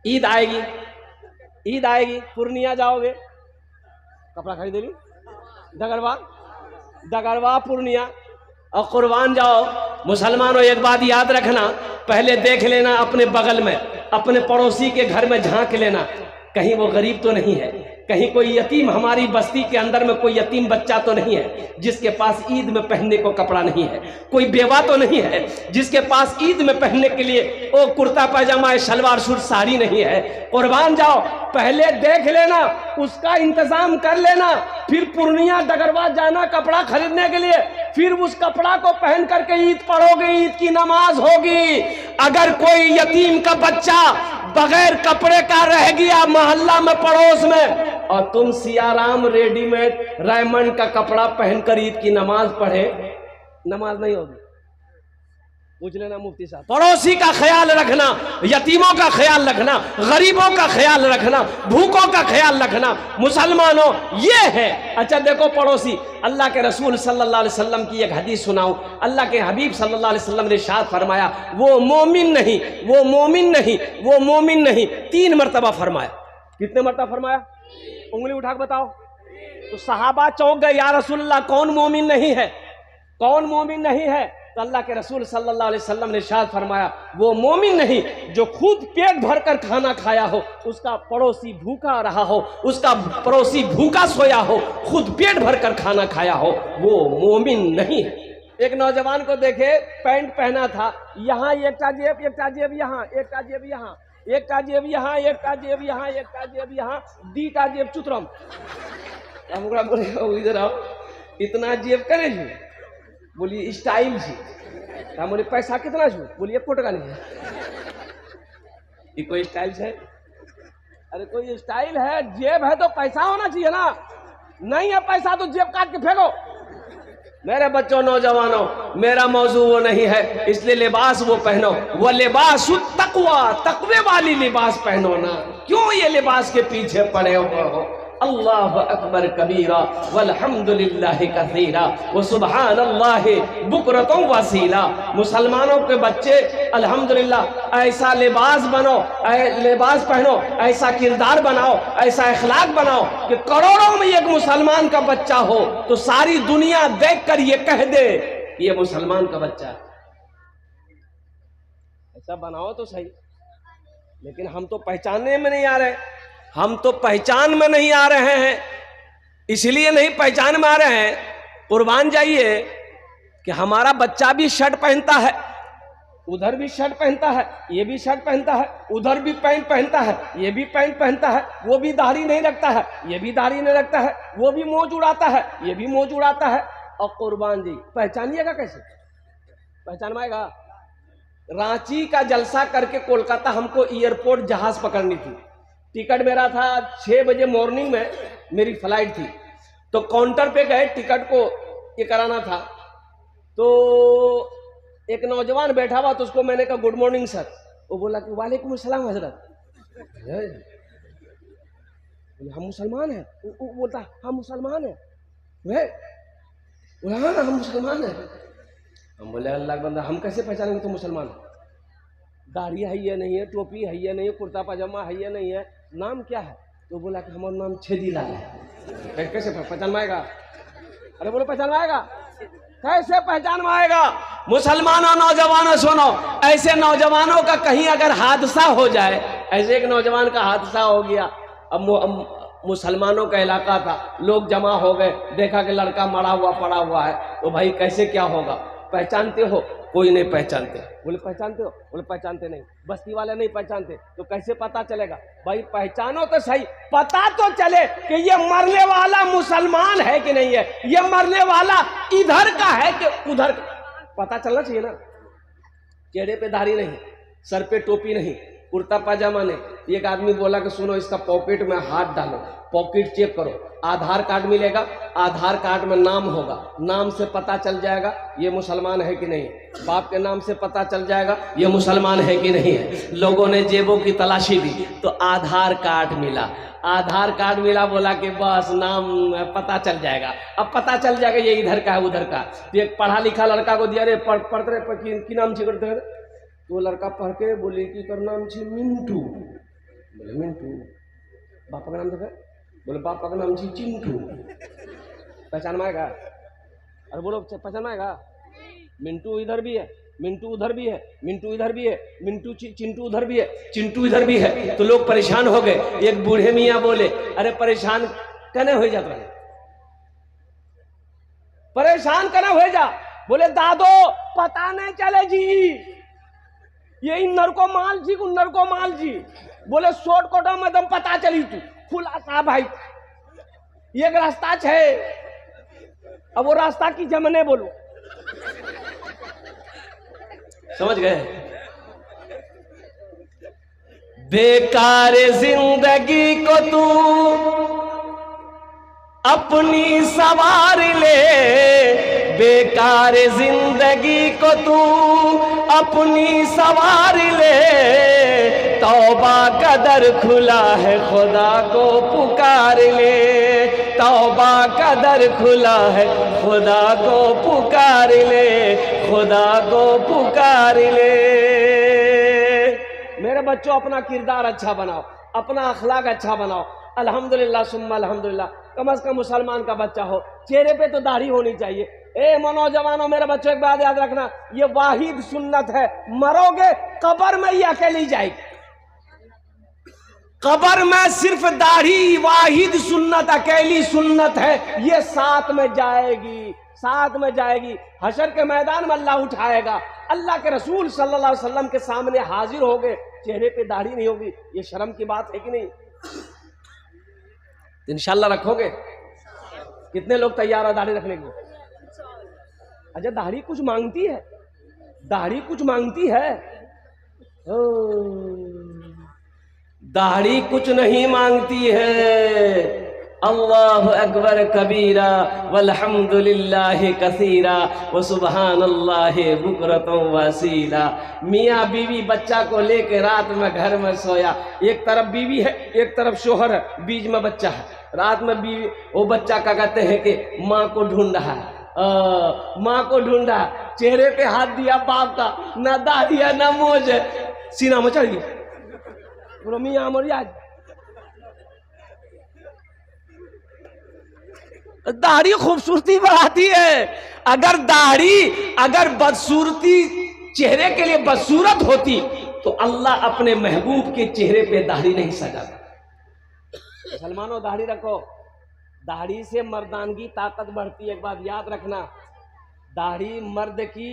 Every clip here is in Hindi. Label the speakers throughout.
Speaker 1: ईद आएगी, ईद आएगी, पूर्णिया जाओगे, कपड़ा खरीदेगी, डगरवा पूर्णिया और कुर्बान जाओ। मुसलमानों एक बात याद रखना, पहले देख लेना अपने बगल में, अपने पड़ोसी के घर में झांक लेना, कहीं वो गरीब तो नहीं है, कहीं कोई यतीम, हमारी बस्ती के अंदर में कोई यतीम बच्चा तो नहीं है जिसके पास ईद में पहनने को कपड़ा नहीं है, कोई बेवा तो नहीं है जिसके पास ईद में पहनने के लिए वो कुर्ता पैजामा शलवार सूट साड़ी नहीं है। कुर्बान जाओ, पहले देख लेना, उसका इंतजाम कर लेना, फिर पूर्णिया डगरवा जाना कपड़ा खरीदने के लिए, फिर उस कपड़ा को पहन करके ईद पढ़ोगे, ईद की नमाज होगी। अगर कोई यतीम का बच्चा बगैर कपड़े का रह गया मोहल्ला में पड़ोस में और तुम सियाराम रेडीमेड रायमंड का कपड़ा पहनकर ईद की नमाज पढ़े, नमाज नहीं होगी। पूछ लेना मुफ्ती साहब। पड़ोसी का ख्याल रखना, यतीमों का ख्याल रखना, गरीबों का ख्याल रखना, भूखों का ख्याल रखना, मुसलमानों ये है। अच्छा देखो पड़ोसी, अल्लाह के रसूल सल्लल्लाहु अलैहि वसल्लम की एक हदीस सुनाऊं। अल्लाह के हबीब सल्लल्लाहु अलैहि वसल्लम ने इरशाद फरमाया, वो मोमिन नहीं, वो मोमिन नहीं, वो मोमिन नहीं, 3 मरतबा फरमाया। कितने मरतबा फरमाया? उंगली उठा के बताओ। तो सहाबा चौंक गए, या रसूलल्लाह कौन मोमिन नहीं है, कौन मोमिन नहीं है? तो अल्लाह के रसूल सल्लल्लाहु अलैहि वसल्लम ने इरशाद फरमाया, वो मोमिन नहीं जो खुद पेट भरकर खाना खाया हो, उसका पड़ोसी भूखा रहा हो, उसका पड़ोसी भूखा सोया हो, खुद पेट भरकर खाना खाया हो, वो मोमिन नहीं है। एक नौजवान को देखे, पैंट पहना था, यहाँ एक का जेब, एक का जेब यहाँ, एक का जेब यहाँ, एक का जेब यहाँ, एक का जेब यहाँ, एक का जेब यहाँ, दी का जेब चुतरम। हम बोले इधर आओ, इतना जेब करे जी? बोलिए स्टाइल जी। हम बोले पैसा कितना छू? बोलिए 1 कोट का नहीं है। ये कोई स्टाइल है? अरे कोई स्टाइल है, जेब है तो पैसा होना चाहिए ना, नहीं है पैसा तो जेब काट के फेंको। मेरे बच्चों, नौजवानों, मेरा मौजू वो नहीं है, इसलिए लिबास वो पहनो, वो लिबास तकवा, तकवे वाली लिबास पहनो ना। क्यों ये लिबास के पीछे पड़े हो? अल्लाह अकबर कबीरा वल्हम्दुलिल्लाहि कसीरा व सुब्हानल्लाहि बुकरतुम वसीला। मुसलमानों के बच्चे अल्हम्दुलिल्लाह ऐसा लिबास बनो, लिबास पहनो, ऐसा किरदार बनाओ, ऐसा इखलाक बनाओ कि करोड़ों में एक मुसलमान का बच्चा हो तो सारी दुनिया देखकर ये कह दे ये मुसलमान का बच्चा। ऐसा बनाओ तो सही, लेकिन हम तो पहचानने में नहीं आ रहे, हम तो पहचान में नहीं आ रहे हैं। इसलिए नहीं पहचान में आ रहे हैं, कुर्बान जाइए कि हमारा बच्चा भी शर्ट पहनता है, उधर भी शर्ट पहनता है, ये भी शर्ट पहनता है, उधर भी पैंट पहनता है, ये भी पैंट पहनता है, वो भी दाढ़ी नहीं रखता है, ये भी दाढ़ी नहीं रखता है, वो भी मौज उड़ाता है, ये भी मौज उड़ाता है। और कुर्बान जी पहचानिएगा कैसे? पहचान पाएगा? रांची का जलसा करके कोलकाता हमको एयरपोर्ट जहाज पकड़नी थी, टिकट मेरा था 6 बजे मॉर्निंग में मेरी फ्लाइट थी, तो काउंटर पे गए, टिकट को ये कराना था, तो एक नौजवान बैठा हुआ, तो उसको मैंने कहा गुड मॉर्निंग सर, वो बोला कि वालेकुम अस्सलाम हजरत। हम मुसलमान हैं? वो बोलता हम मुसलमान हैं। हाँ हम मुसलमान हैं। हम बोले अल्लाह बंदा, हम कैसे पहचानेंगे तो मुसलमान? दाढ़ी है ये नहीं है, टोपी है ये नहीं है, कुर्ता पाजामा है ये नहीं है, नाम क्या है? तो बोला कि हमारा नाम छेदीलाल है। कैसे पहचान पाएगा? अरे बोलो पहचान पाएगा? कैसे पहचान पाएगा? मुसलमानों, नौजवानों सुनो, ऐसे नौजवानों का कहीं अगर हादसा हो जाए, ऐसे एक नौजवान का हादसा हो गया, अब मुसलमानों का इलाका था, लोग जमा हो गए, देखा कि लड़का मरा हुआ पड़ा हुआ है, तो भाई कैसे क्या होगा? पहचानते हो? कोई नहीं पहचानते। बोले पहचानते हो? बोले पहचानते नहीं, बस्ती वाले नहीं पहचानते। तो कैसे पता चलेगा? भाई पहचानो तो सही, पता तो चले कि ये मरने वाला मुसलमान है कि नहीं है, ये मरने वाला इधर का है कि उधर का, पता चलना चाहिए ना। चेहरे पे दाढ़ी नहीं, सर पे टोपी नहीं, कुर्ता पाजामा नहीं। एक आदमी बोला कि सुनो इसका पॉकेट में हाथ डालो, पॉकेट चेक करो, आधार कार्ड मिलेगा, आधार कार्ड में नाम होगा, नाम से पता चल जाएगा ये मुसलमान है कि नहीं, बाप के नाम से पता चल जाएगा ये मुसलमान है कि नहीं है। लोगों ने जेबों की तलाशी दी तो आधार कार्ड मिला, आधार कार्ड मिला, बोला कि बस नाम पता चल जाएगा। अब पता चल जाएगा ये इधर का है उधर का। तो एक पढ़ा लिखा लड़का को दिया, रे पढ़ते रहे की नाम छी करते, तो लड़का पढ़ के बोले कि कर नाम छी मिंटू। बोले मिंटू। पापा का नाम देखा? बोले पापा का नाम जी चिंटू। पहचान में आएगा? अरे बोलो पहचान में आएगा? मिंटू इधर भी है, मिंटू उधर भी है, मिंटू इधर भी है, मिंटू चिंटू उधर भी है, चिंटू इधर भी है। तो लोग परेशान हो गए। एक बूढ़े मियाँ बोले, अरे परेशान कने हो जाता है, परेशान कने हो जा। बोले दादो पता नहीं चले जी, ये इन्नर को माल जी उन्नर को माल जी। बोले शॉर्टकट में दम पता चली तू खुला सा भाई, एक रास्ता है। अब वो रास्ता की जमने बोलो, समझ गए? बेकार जिंदगी को तू अपनी सवार ले, बेकार जिंदगी को तू अपनी सवार ले। तौबा का दर खुला है खुदा को पुकार ले, तौबा का दर खुला है खुदा को पुकार ले, खुदा को पुकार ले। मेरे बच्चों अपना किरदार अच्छा बनाओ, अपना अखलाक अच्छा बनाओ। अल्हम्दुलिल्लाह सुम्मा अल्हम्दुलिल्लाह। कम से कम मुसलमान का बच्चा हो, चेहरे पे तो दाढ़ी होनी चाहिए। ए नौजवानों मेरे बच्चों एक बात याद रखना, ये वाहिद सुन्नत है, मरोगे कब्र में ये अकेली जाएगी। कब्र में सिर्फ दाढ़ी वाहिद सुन्नत अकेली सुन्नत है, ये साथ में जाएगी, साथ में जाएगी। हशर के मैदान में अल्लाह उठाएगा, अल्लाह के रसूल सल्लल्लाहु अलैहि वसल्लम के सामने हाजिर हो गए, चेहरे पे दाढ़ी नहीं होगी, ये शर्म की बात है कि नहीं? इंशाल्लाह रखोगे? कितने लोग तैयार है दाढ़ी रखने को? अच्छा दाढ़ी कुछ मांगती है, दाढ़ी कुछ मांगती है। दाढ़ी कुछ नहीं मांगती है। अल्लाहु अकबर कबीरा वल्हम्दुलिल्लाहि कसीरा व सुबहानल्लाहि बुकरतम वसीला। मियाँ बीवी बच्चा को लेके रात में घर में सोया, एक तरफ बीवी है एक तरफ शोहर है, बीच में बच्चा है। रात में बीवी वो बच्चा का कहते हैं कि माँ को ढूंढ रहा है, माँ को ढूंढा, चेहरे पे हाथ दिया बाप का, ना दाढ़ी है ना मोज है, सीना में चढ़ गया। मियाँ मोरिया दाढ़ी खूबसूरती बढ़ाती है। अगर दाढ़ी अगर बदसूरती चेहरे के लिए बदसूरत होती तो अल्लाह अपने महबूब के चेहरे पे दाढ़ी नहीं सजाता। मुसलमानों दाढ़ी रखो, दाढ़ी से मर्दानगी ताकत बढ़ती है। एक बात याद रखना, दाढ़ी मर्द की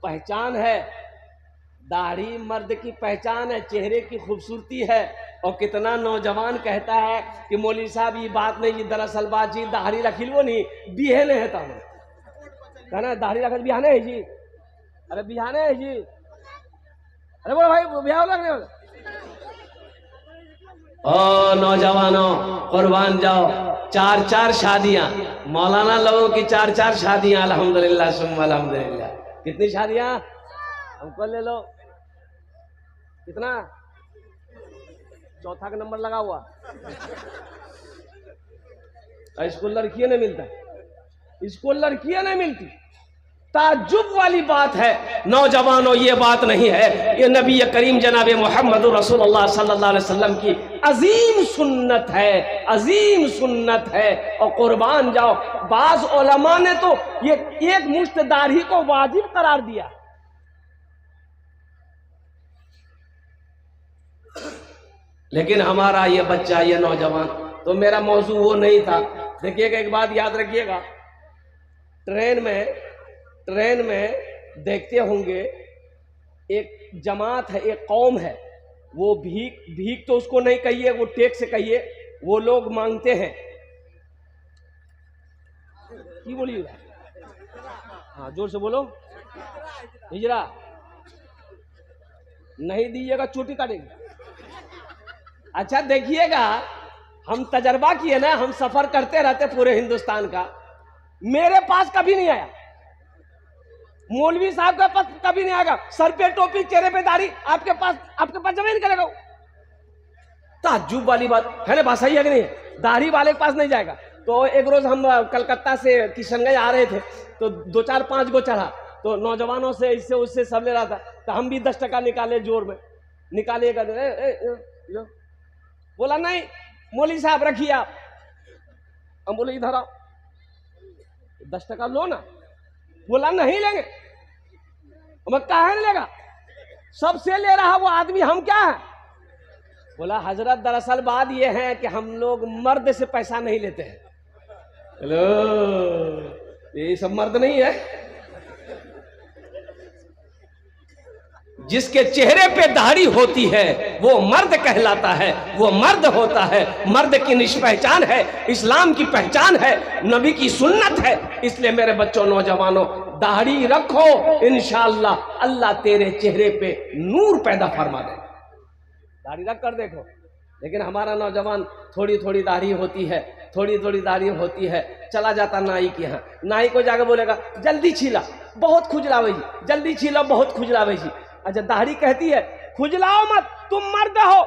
Speaker 1: पहचान है, दाढ़ी मर्द की पहचान है, चेहरे की खूबसूरती है। और कितना नौजवान कहता है कि मौलवी साहब ये बात नहीं, ये दरअसल बात जी दाढ़ी रखी लो नहीं बिहाने है, कहना दाढ़ी रख बिहाने है जी, अरे बिहाने है जी, अरे बोलो भाई बिहार लगने वाला। ओ नौजवानों कुर्बान जाओ, 4-4 शादियां, मौलाना लोगों की 4-4 शादियां, अल्हम्दुलिल्लाह सुम्मा अल्हम्दुलिल्लाह। कितनी शादियां हमको ले लो, कितना? चौथा का नंबर लगा हुआ। इसको लड़कियां नहीं मिलता, इसको लड़कियां नहीं मिलती। ताज्जुब वाली बात है नौजवानों, ये बात नहीं है, ये नबी करीम जनाब मोहम्मद रसूलुल्लाह सल्लल्लाहु अलैहि वसल्लम की अजीम सुन्नत है, अजीम सुन्नत है। और कुर्बान जाओ, बाज उलमा ने तो ये एक मुश्त दाढ़ी को वाजिब करार दिया। लेकिन हमारा ये बच्चा, ये नौजवान, तो मेरा मौजू वो नहीं था। देखिएगा एक बात याद रखिएगा, ट्रेन में देखते होंगे एक जमात है, एक कौम है, वो भीख तो उसको नहीं कहिए, वो टेक से कहिए, वो लोग मांगते हैं। की बोलिए? हाँ जोर से बोलो। हिजरा नहीं दीजिएगा चोटी काटेगी। अच्छा देखिएगा, हम तजर्बा किए ना, हम सफर करते रहते पूरे हिंदुस्तान का, मेरे पास कभी नहीं आया, मौलवी साहब के पास कभी नहीं आएगा, सर पे टोपी चेहरे पे दाढ़ी, आपके पास जमा नहीं करेगा। ताज्जुब वाली बात है ना, बात सही है कि नहीं? दाढ़ी वाले के पास नहीं जाएगा। तो एक रोज हम कलकत्ता से किशनगंज आ रहे थे, तो 2-4-5 गो चढ़ा, तो नौजवानों से इससे उससे सब ले रहा था, तो हम भी 10 टका निकाले, जोर में निकालिएगा, बोला नहीं मौलवी साहब रखिए आप। हम बोले इधर आओ, 10% लो ना। बोला नहीं लेंगे। मैं काहे नहीं लेगा, सबसे ले रहा वो आदमी, हम क्या है। बोला हजरत दरअसल बात ये है कि हम लोग मर्द से पैसा नहीं लेते हैं। हेलो, ये सब मर्द नहीं है। जिसके चेहरे पे दाढ़ी होती है वो मर्द कहलाता है, वो मर्द होता है। मर्द की निष्पहचान है, इस्लाम की पहचान है, नबी की सुन्नत है। इसलिए मेरे बच्चों, नौजवानों, दाढ़ी रखो, इंशाअल्लाह अल्लाह तेरे चेहरे पे नूर पैदा फरमा दे। दाढ़ी रख कर देखो। लेकिन हमारा नौजवान थोड़ी थोड़ी दाढ़ी होती है, थोड़ी थोड़ी दाढ़ी होती है, चला जाता नाई के यहाँ। नाई को जाकर बोलेगा जल्दी छीला, बहुत खुजलावे जी, जल्दी छीला, बहुत खुजलावे जी। अच्छा, दाढ़ी कहती है खुजलाओ मत, तुम मर्द हो,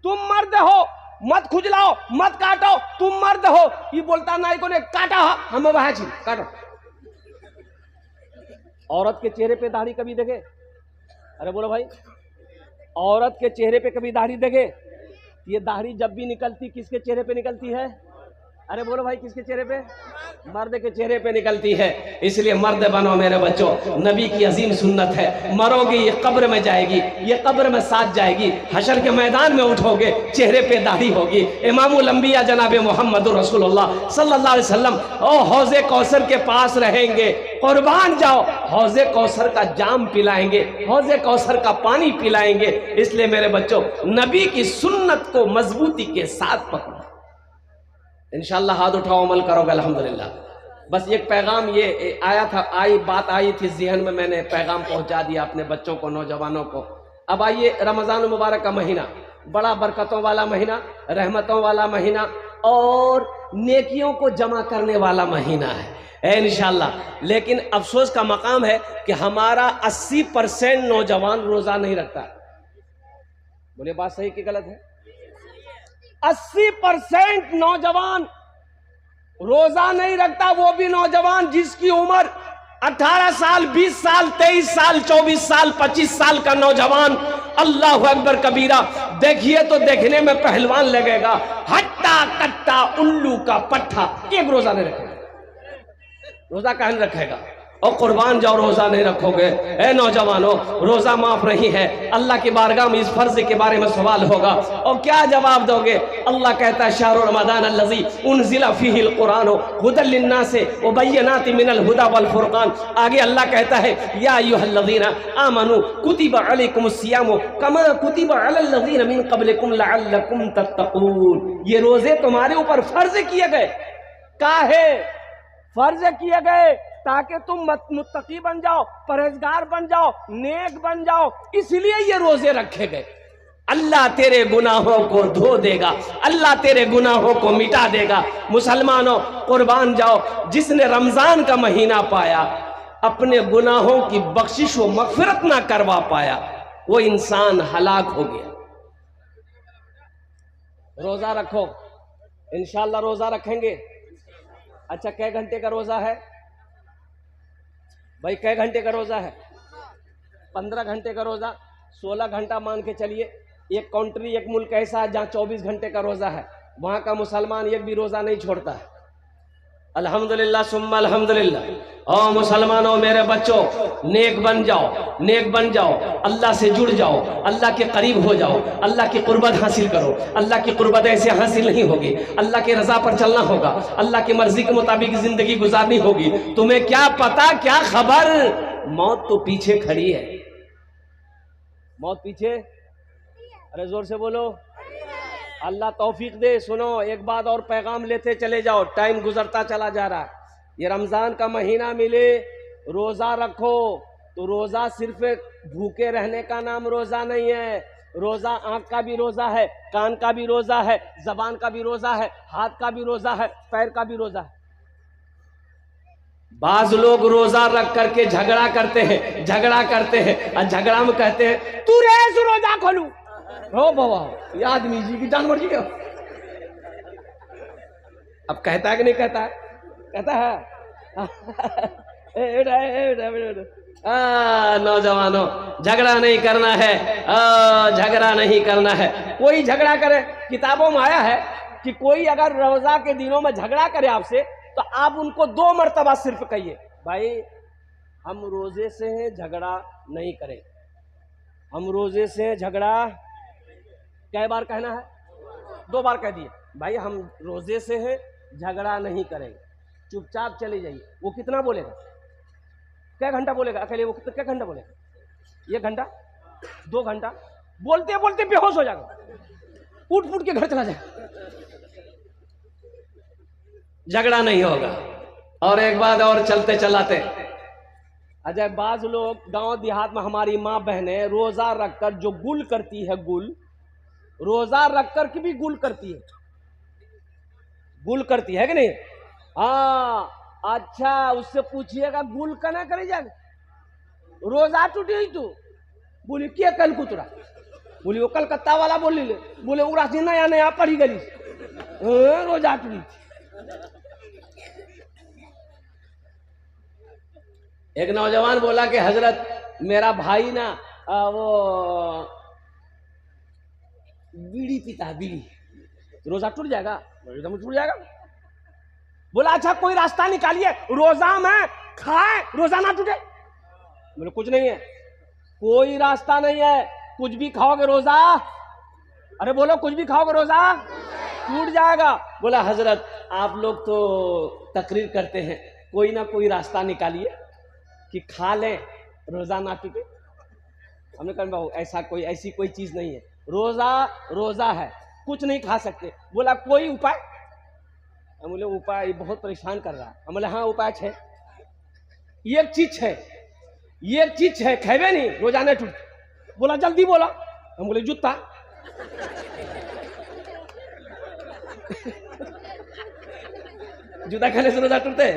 Speaker 1: तुम मर्द हो, मत खुजलाओ, मत काटो, तुम मर्द हो। ये बोलता नाई को ने काटा, हम वहां छी काटो। औरत के चेहरे पे दाढ़ी कभी देखे? अरे बोलो भाई, औरत के चेहरे पे कभी दाढ़ी देखे? ये दाढ़ी जब भी निकलती किसके चेहरे पे निकलती है? अरे बोलो भाई, किसके चेहरे पे? मर्द के चेहरे पे निकलती है। इसलिए मर्द बनो मेरे बच्चों, नबी की अजीम सुन्नत है। मरोगे ये कब्र में जाएगी, ये कब्र में साथ जाएगी। हशर के मैदान में उठोगे, चेहरे पे दाढ़ी होगी। इमामुल अंबिया जनाब मोहम्मद रसूलुल्लाह सल्लल्लाहु अलैहि वसल्लम और हौज़े कौसर के पास रहेंगे। कुर्बान जाओ, हौज़े कौसर का जाम पिलाएंगे, हौज़े कौसर का पानी पिलाएंगे। इसलिए मेरे बच्चों, नबी की सुन्नत को मजबूती के साथ पकड़ो। इंशाअल्लाह हाथ उठाओ, अमल करोगे अल्हम्दुलिल्लाह। बस एक पैगाम ये आया था, बात आई थी ज़हन में, मैंने पैगाम पहुंचा दिया अपने बच्चों को, नौजवानों को। अब आइए, रमज़ान मुबारक का महीना बड़ा बरकतों वाला महीना, रहमतों वाला महीना और नेकियों को जमा करने वाला महीना है इंशाअल्लाह। लेकिन अफसोस का मकाम है कि हमारा 80% नौजवान रोज़ा नहीं रखता। बोले बात सही कि गलत है? 80% नौजवान रोजा नहीं रखता। वो भी नौजवान जिसकी उम्र 18 साल, 20 साल, 23 साल, 24 साल, 25 साल का नौजवान। अल्लाह अकबर कबीरा। देखिए तो देखने में पहलवान लगेगा, हट्टा कट्टा उल्लू का पट्टा। एक रोजा नहीं रखेगा, रोजा कहाँ नहीं रखेगा? और कुर्बान जाओ, रोजा नहीं रखोगे। ए नौजवानों, रोजा माफ नहीं है। अल्लाह की बारगाह में इस फर्ज के बारे में सवाल होगा और क्या जवाब दोगे? अल्लाह कहता है शाहरु रमज़ान अल्लज़ी उनज़िला फ़ीहिल कुरान हुदल लिन्नासि व बय्यिनातिन मिनल हुदा वल फुरक़ान। आगे अल्लाह कहता है या अय्युहल्लज़ीना आमनू कुतिबा अलैकुमुस सियामु कमा कुतिबा अलल लज़ीना मिन क़ब्लिकुम लअल्लकुम तत्तक़ून। ये रोजे तुम्हारे ऊपर फर्ज किए गए। काहे फर्ज किए गए? ताकि तुम मुत्तकी बन जाओ, परहेजगार बन जाओ, नेक बन जाओ। इसलिए ये रोजे रखे गए। अल्लाह तेरे गुनाहों को धो देगा, अल्लाह तेरे गुनाहों को मिटा देगा। मुसलमानों, कुर्बान जाओ। जिसने रमजान का महीना पाया, अपने गुनाहों की बख्शिश व मगफिरत ना करवा पाया, वो इंसान हलाक हो गया। रोजा रखो, इंशाअल्लाह रोजा रखेंगे। अच्छा, कै घंटे का रोजा है भाई? कै घंटे का रोजा है? 15 घंटे का रोजा, 16 घंटा मान के चलिए। एक कंट्री, एक मुल्क ऐसा है जहाँ 24 घंटे का रोजा है, वहाँ का मुसलमान एक भी रोजा नहीं छोड़ता है। अल्हम्दुलिल्लाह सुम्मा अल्हम्दुलिल्लाह। और मुसलमानों, मेरे बच्चों, नेक बन जाओ, नेक बन जाओ, अल्लाह से जुड़ जाओ, अल्लाह के करीब हो जाओ, अल्लाह की कुर्बत हासिल करो। अल्लाह की कुर्बत ऐसे हासिल नहीं होगी, अल्लाह की रजा पर चलना होगा, अल्लाह की मर्जी के मुताबिक जिंदगी गुजारनी होगी। तुम्हें क्या पता, क्या खबर, मौत तो पीछे खड़ी है। मौत पीछे, अरे जोर से बोलो, अल्लाह तौफीक दे। सुनो, एक बात और पैगाम लेते चले जाओ, टाइम गुजरता चला जा रहा है। ये रमज़ान का महीना मिले, रोज़ा रखो। तो रोज़ा सिर्फ भूखे रहने का नाम रोज़ा नहीं है। रोज़ा आँख का भी रोज़ा है, कान का भी रोज़ा है, ज़बान का भी रोज़ा है, हाथ का भी रोज़ा है, पैर का भी रोज़ा है। बाज लोग रोज़ा रख करके झगड़ा करते हैं, झगड़ा करते हैं और झगड़ा में कहते हैं तू रेस रोज़ा खोलू। हो बाबा, ये आदमी जी की जानवर जी। अब कहता है कि नहीं कहता है? कहता है नौजवानों, झगड़ा नहीं करना है, झगड़ा नहीं करना है। कोई झगड़ा करे, किताबों में आया है कि कोई अगर रोजा के दिनों में झगड़ा करे आपसे, तो आप उनको 2 मरतबा सिर्फ कहिए, भाई हम रोजे से हैं, झगड़ा नहीं करें। हम रोजे से झगड़ा कै बार कहना है? 2 बार कह दिए, भाई हम रोजे से हैं, झगड़ा नहीं करेंगे, चुपचाप चले जाइए। वो कितना बोलेगा? क्या घंटा बोलेगा अकेले? वो क्या घंटा बोलेगा? 1 घंटा, 2 घंटा, बोलते बोलते बेहोश हो जाएगा, उठ फुट के घर चला जाएगा। झगड़ा नहीं होगा। और एक बात और चलते चलाते, अजय बाज लोग गांव देहात में, हमारी माँ बहनें रोजा रखकर जो गुल करती है, गुल रोजा रखकर की भी गुल करती है, गुल करती है कि नहीं? हाँ, अच्छा उससे पूछिएगा गुल कना करे जाएगा, रोजा टूटी हुई तू? बोली क्या कल कुतरा? बोली वो कलकत्ता वाला बोली ले, बोले उरा से नया नया पढ़ी गई, रोजा टूटी। एक नौजवान बोला कि हजरत मेरा भाई ना वो बीड़ी पीता है, बीड़ी, रोजा टूट जाएगा? टूट जाएगा। बोला अच्छा कोई रास्ता निकालिए, रोजा में खाए रोजा ना टूटे। बोले कुछ नहीं है, कोई रास्ता नहीं है, कुछ भी खाओगे रोजा, अरे बोलो कुछ भी खाओगे रोजा टूट जाएगा। बोला हजरत आप लोग तो तकरीर करते हैं, कोई ना कोई रास्ता निकालिए कि खा ले रोजा ना टूटे। हमने कहा ऐसा कोई, ऐसी कोई चीज नहीं है, रोजा रोजा है, कुछ नहीं खा सकते। बोला कोई उपाय? हम बोले उपाय बहुत परेशान कर रहा है। हम बोले हाँ उपाय है, एक चीज है, एक चीज है, खेबे नहीं रोजा नहीं टूट। बोला जल्दी बोला। हम बोले जूता। जूता खाने से रोजा टूटते?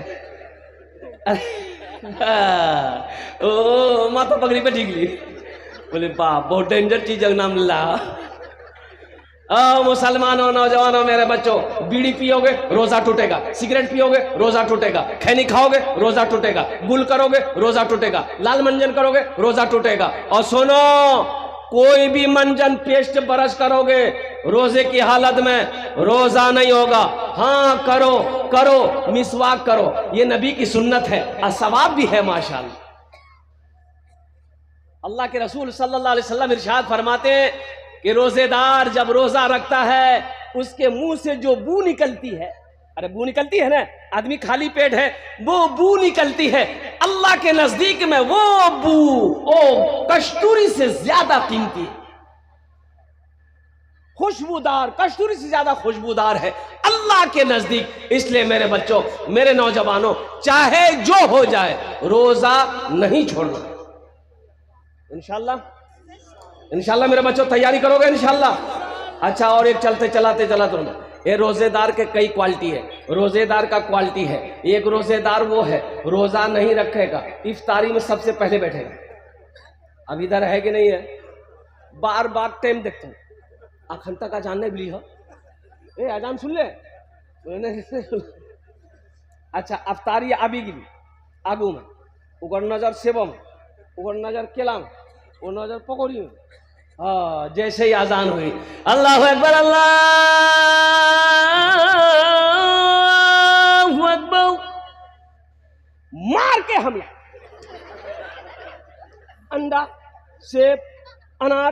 Speaker 1: ओ माथा पगड़ी पे ठीक ली। बोले बाप बहुत डेंजर चीज है, नाम ला। मुसलमानों, नौजवानों, मेरे बच्चों, बीड़ी पियोगे रोजा टूटेगा, सिगरेट पियोगे रोजा टूटेगा, खैनी खाओगे रोजा टूटेगा, गुल करोगे रोजा टूटेगा, लाल मंजन करोगे रोजा टूटेगा। और सुनो, कोई भी मंजन पेस्ट ब्रश करोगे रोजे की हालत में रोजा नहीं होगा। हाँ करो करो, मिसवाक करो, ये नबी की सुन्नत है और सवाब भी है माशाअल्लाह। अल्लाह के रसूल सल्लल्लाहु अलैहि वसल्लम इरशाद फरमाते हैं कि रोजेदार जब रोजा रखता है, उसके मुंह से जो बू निकलती है, अरे बू निकलती है ना, आदमी खाली पेट है, वो बू निकलती है, अल्लाह के नजदीक में वो बू ओ कस्तूरी से ज्यादा कीमती, खुशबूदार, कस्तूरी से ज्यादा खुशबूदार है अल्लाह के नजदीक। इसलिए मेरे बच्चों, मेरे नौजवानों, चाहे जो हो जाए रोजा नहीं छोड़ना। इंशाल्लाह इंशाल्लाह मेरे बच्चों तैयारी करोगे इंशाल्लाह। अच्छा और एक चलते चलाते चला तुम, ये रोजेदार के कई क्वालिटी है। रोजेदार का क्वालिटी है, एक रोजेदार वो है रोजा नहीं रखेगा, इफ्तारी में सबसे पहले बैठेगा। अब इधर है कि नहीं है? बार बार टाइम देखता हूँ, अखंता का जानने भी हो, ए आजान सुन ले। अच्छा अफ्तारी अभी गिरी आगू में, उगर नजर सेबो में, उगर नजर केला में, वो नजर पकौड़ी में। हाँ जैसे ही आजान हुई, अल्लाह अकबर अल्लाह अकबर, मार के हमला, अंडा, सेब, अनार,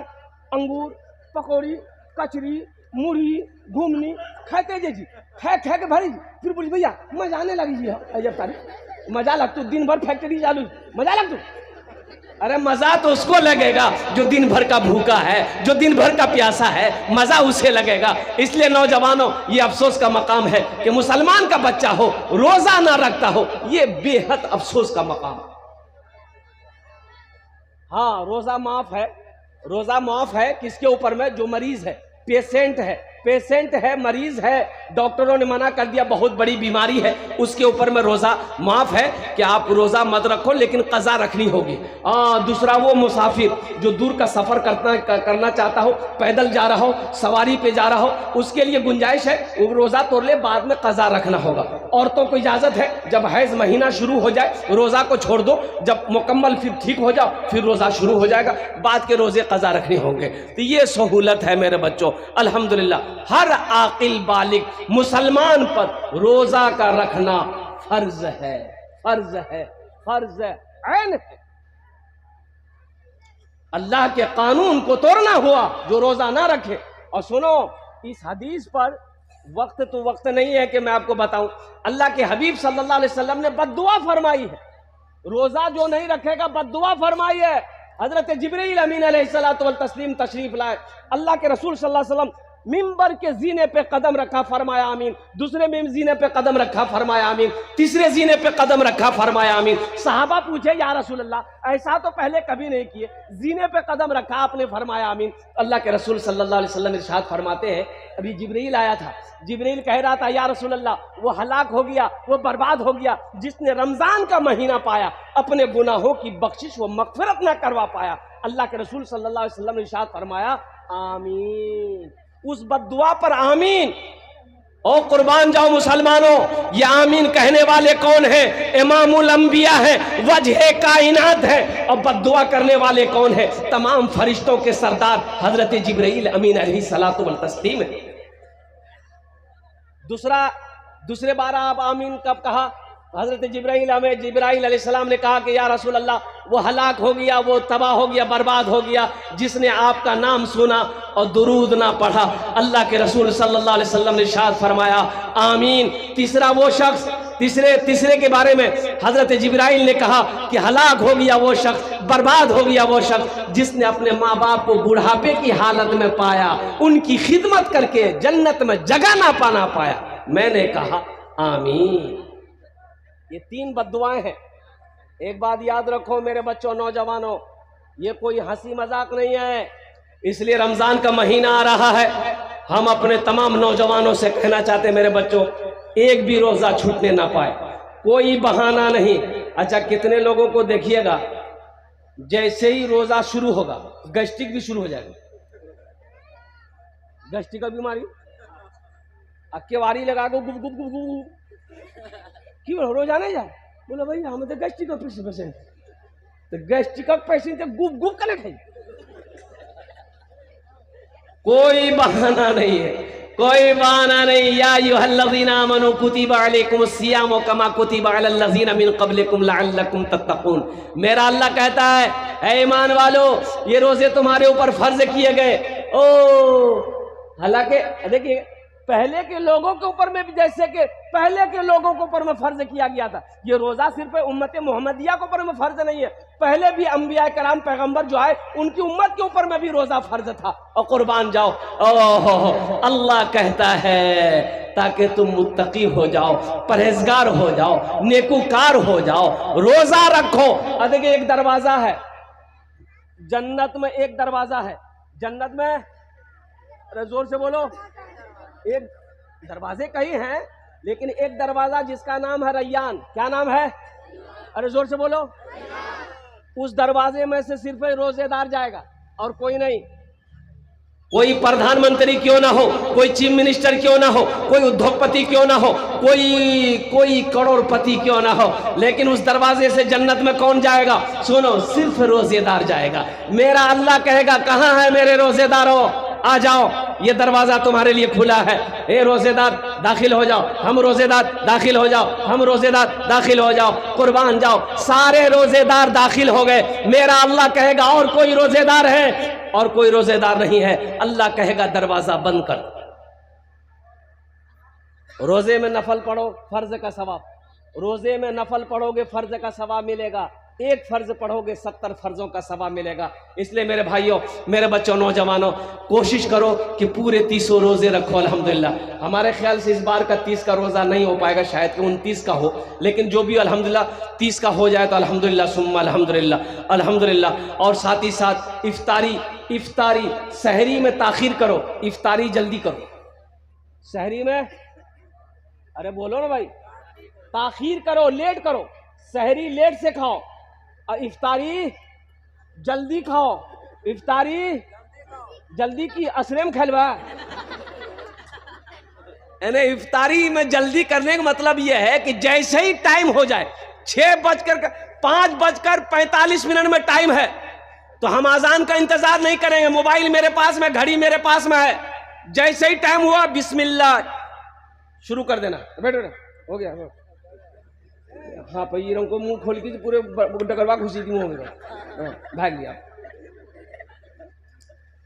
Speaker 1: अंगूर, पकौड़ी, कचरी, मुढ़ी, घूमनी खाते जी, खै खै के भरी। फिर बोली भैया मजा आने लगी जी। अजब तारीफ, मजा लग तू, दिन भर फैक्ट्री चालू, मजा लग तू। अरे मजा तो उसको लगेगा जो दिन भर का भूखा है, जो दिन भर का प्यासा है, मजा उसे लगेगा। इसलिए नौजवानों, ये अफसोस का मकाम है कि मुसलमान का बच्चा हो रोजा ना रखता हो, ये बेहद अफसोस का मकाम। हाँ रोजा माफ है, रोजा माफ है किसके ऊपर में? जो मरीज है, पेशेंट है, पेशेंट है, मरीज है, डॉक्टरों ने मना कर दिया बहुत बड़ी बीमारी है, उसके ऊपर में रोज़ा माफ़ है कि आप रोज़ा मत रखो, लेकिन क़ज़ा रखनी होगी। दूसरा वो मुसाफिर जो दूर का सफ़र करना चाहता हो, पैदल जा रहा हो, सवारी पे जा रहा हो, उसके लिए गुंजाइश है, वो रोज़ा तोड़ ले, बाद में क़ज़ा रखना होगा। औरतों को इजाज़त है, जब हैज़ महीना शुरू हो जाए रोज़ा को छोड़ दो, जब मुकम्मल फिर ठीक हो जाओ फिर रोज़ा शुरू हो जाएगा, बाद के रोज़े क़ज़ा रखने होंगे। तो ये सहूलत है मेरे बच्चों, अल्हम्दुलिल्लाह। हर आकिल बालिग मुसलमान पर रोज़ा का रखना फर्ज है, फर्ज है, फर्ज है, ऐन है। अल्लाह के कानून को तोड़ना हुआ जो रोज़ा ना रखे। और सुनो, इस हदीस पर वक्त तो वक्त नहीं है कि मैं आपको बताऊं, अल्लाह के हबीब सल्लल्लाहु अलैहि वसल्लम ने बद्दुआ फरमाई है, रोज़ा जो नहीं रखेगा बद्दुआ फरमाई है। हजरत जिब्रील अमीन अलैहिस्सलातु वल तस्लीम तशरीफ लाए, अल्लाह के रसूल सल्लल्लाहु अलैहि वसल्लम मिंबर के जीने पे कदम रखा, फरमाया आमीन। दूसरे जीने पे कदम रखा, फरमाया आमीन। तीसरे जीने पे कदम रखा, फरमाया आमीन। सहाबा पूछे या रसूल अल्लाह, ऐसा तो पहले कभी नहीं किए, जीने पे कदम रखा आपने, फरमाया आमीन। अल्लाह के रसूल सल्लल्लाहु अलैहि वसल्लम इरशाद फरमाते हैं, अभी जिब्रील आया था, जिब्रील कह रहा था या रसूल अल्लाह वो हलाक हो गया, वो बर्बाद हो गया जिसने रमजान का महीना पाया, अपने गुनाहों की बख्शिश वो मगफिरत ना करवा पाया। अल्लाह के रसूल सल्लल्लाहु अलैहि वसल्लम ने इरशाद फरमाया आमीन। उस बद्दुआ पर आमीन। ओ कुर्बान जाओ मुसलमानों, ये आमीन कहने वाले कौन है? इमामुल अंबिया है, वजह कायनात है। और बद्दुआ करने वाले कौन है? तमाम फरिश्तों के सरदार हजरत जिब्रील अमीन अलैहिस्सलातु वल तस्लीम है। दूसरे बार आप आमीन कब कहा? हजरत जिब्राइल अलैहिस्सलाम ने कहा कि या रसूल अल्लाह वो हलाक हो गया, वो तबाह हो गया, बर्बाद हो गया जिसने आपका नाम सुना और दुरूद ना पढ़ा। अल्लाह के रसूल सल्लल्लाहु अलैहि वसल्लम ने इरशाद फरमाया आमीन। तीसरा वो शख्स, तीसरे के बारे में हजरत जिब्राइल ने कहा कि हलाक हो गया वो शख्स, बर्बाद हो गया वो शख्स जिसने अपने माँ बाप को बुढ़ापे की हालत में पाया, उनकी खिदमत करके जन्नत में जगह ना पाना पाया। मैंने कहा आमीन। ये 3 बद्दुआएं हैं। एक बात याद रखो मेरे बच्चों, नौजवानों, ये कोई हंसी मजाक नहीं है। इसलिए रमजान का महीना आ रहा है, हम अपने तमाम नौजवानों से कहना चाहते मेरे बच्चों, एक भी रोजा छूटने ना पाए, कोई बहाना नहीं। अच्छा, कितने लोगों को देखिएगा जैसे ही रोजा शुरू होगा गैस्ट्रिक भी शुरू हो जाएगा। गैस्ट्रिक का बीमारी अक्केवारी लगा दो, गुप गुप गुप गुप, क्यों रोजाना जा बोले भैया हम तो गैस्ट्रिक का पेशेंट, तो गैस्ट्रिक का पेशेंट गुप गुप कर ले। कोई बहाना नहीं है, कोई बहाना नहीं। या अय्युहल्लज़ीना आमनू कुतिबा अलैकुमुस सियामु कमा कुतिबा अलल लज़ीना मिन क़ब्लिकुम लअल्लकुम तत्तक़ून। मेरा अल्लाह कहता है, ऐ ईमान वालो, ये रोजे तुम्हारे ऊपर फर्ज किए गए। ओ हालांकि देखिए पहले के लोगों के ऊपर में भी, जैसे कि पहले के लोगों के ऊपर में फर्ज किया गया था, ये रोजा सिर्फ उम्मत मोहम्मदिया के ऊपर में फर्ज नहीं है, पहले भी अंबिया कराम पैगंबर जो आए उनकी उम्मत के ऊपर में भी रोजा फर्ज था। और कुर्बान जाओ, अल्लाह कहता है ताकि तुम मुत्तकी हो जाओ, परहेजगार हो जाओ, नेकूकार हो जाओ, रोजा रखो। देखिए एक दरवाजा है जन्नत में, एक दरवाजा है जन्नत में, अरे जोर से बोलो, एक दरवाजे कई हैं लेकिन एक दरवाजा जिसका नाम है रैयान। क्या नाम है? अरे जोर से बोलो। उस दरवाजे में से सिर्फ रोजेदार जाएगा और कोई नहीं। कोई प्रधानमंत्री क्यों ना हो, कोई चीफ मिनिस्टर क्यों ना हो, कोई उद्योगपति क्यों ना हो, कोई करोड़पति क्यों ना हो, लेकिन उस दरवाजे से जन्नत में कौन जाएगा? सुनो, सिर्फ रोजेदार जाएगा। मेरा अल्लाह कहेगा कहाँ है मेरे रोजेदारों, आ जाओ, ये दरवाजा तुम्हारे लिए खुला है। ए रोजेदार दाखिल हो जाओ, हम रोजेदार दाखिल हो जाओ, हम रोजेदार दाखिल हो जाओ। कुर्बान जाओ, सारे रोजेदार दाखिल हो गए। मेरा अल्लाह कहेगा और कोई रोजेदार है? और कोई रोजेदार नहीं है। अल्लाह कहेगा दरवाजा बंद कर। रोजे में नफल पढ़ो, फर्ज का सवाब। रोजे में नफल पढ़ोगे फर्ज का सवाब मिलेगा, एक फर्ज पढ़ोगे 70 फर्जों का सवाब मिलेगा। इसलिए मेरे भाइयों, मेरे बच्चों, नौजवानों, कोशिश करो कि पूरे 30 रोजे रखो। अल्हम्दुलिल्लाह हमारे ख्याल से इस बार का 30 का रोज़ा नहीं हो पाएगा, शायद कि 29 का हो, लेकिन जो भी अल्हम्दुलिल्लाह 30 का हो जाए तो अल्हम्दुलिल्लाह सुम्मा अल्हम्दुलिल्लाह अल्हम्दुलिल्लाह। और साथ ही साथ इफ्तारी सहरी में ताखीर करो, इफ्तारी जल्दी करो। सहरी में, अरे बोलो ना भाई, ताखीर करो, लेट करो। सहरी लेट से खाओ और इफ्तारी जल्दी खाओ। इफ्तारी जल्दी की असरेम खलवा, यानी इफ्तारी में जल्दी करने का मतलब यह है कि जैसे ही टाइम हो जाए, 5:45 में टाइम है, तो हम अजान का इंतजार नहीं करेंगे। मोबाइल मेरे पास में, घड़ी मेरे पास में है, जैसे ही टाइम हुआ बिस्मिल्लाह शुरू कर देना। बैठो, हो गया। हाँ पैरों को मुंह खोल के पूरे डगरवा घुसी थी मुंह में, भाग गया।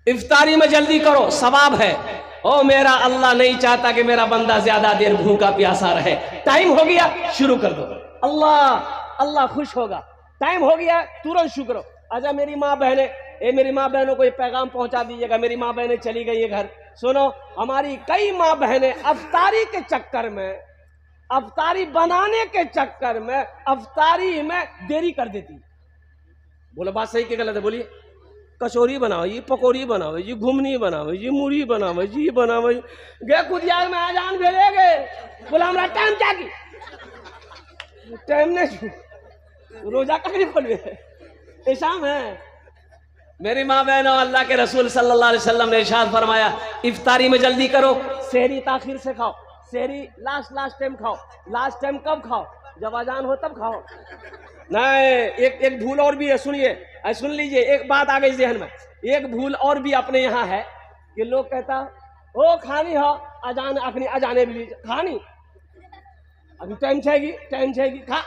Speaker 1: इफ्तारी में जल्दी करो, सवाब है। ओ मेरा अल्लाह नहीं चाहता कि मेरा बंदा ज्यादा देर भूखा प्यासा रहे। टाइम हो गया, शुरू कर दो, अल्लाह खुश होगा। टाइम हो गया, तुरंत शुरू करो। अच्छा मेरी माँ बहने, मेरी माँ बहनों को ये पैगाम पहुंचा दीजिएगा। मेरी माँ बहनें चली गई है घर। सुनो, हमारी कई माँ बहनें अफ्तारी के चक्कर में, अफ्तारी बनाने के चक्कर में, अफ्तारी में देरी कर देती। बोलो बात सही कि गलत है? बोलिए। कचौरी बनाओ जी, पकौड़ी बनाओ जी, घुमनी बनाओ जी, मुड़ी बनाओ जी, बनाओ जी, गे कुदिया में आजान भेजेगे। बोला हमारा टाइम क्या की, टाइम नहीं, रोजा का नहीं खोलवे, ऐसा है। मेरी माँ बहनों, अल्लाह के रसूल सल्लल्लाहु अलैहि वसल्लम ने इरशाद फरमाया, इफ्तारी में जल्दी करो, सहरी ताखीर से खाओ। सहरी लास्ट टाइम खाओ। लास्ट टाइम कब खाओ? जब अजान हो तब खाओ। नहीं, एक भूल और भी है, सुनिए, सुन लीजिए। एक बात आ गई जहन में, एक भूल और भी अपने यहाँ है कि लोग कहता ओ खानी हो अजान, अखनी अजाने भी खानी, अभी टाइम छेगी खा,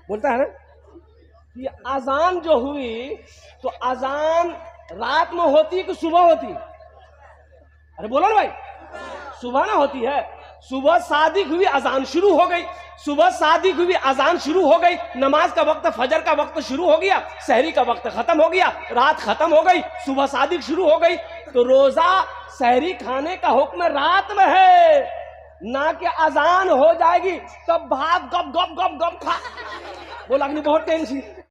Speaker 1: बोलता है ना। ये अजान जो हुई, तो अजान रात में होती है कि सुबह होती है? अरे बोलो ना भाई, सुबह ना होती है। सुबह सादिक हुई, अजान शुरू हो गई। सुबह सादिक हुई, अजान शुरू हो गई। नमाज का वक्त, फजर का वक्त शुरू हो गया। सहरी का वक्त खत्म हो गया। रात खत्म हो गई, सुबह सादिक शुरू हो गई। तो रोजा सहरी खाने का हुक्म रात में है, ना कि अजान हो जाएगी तब भाग गप गप गप गप खा। बोला बहुत टेंशन।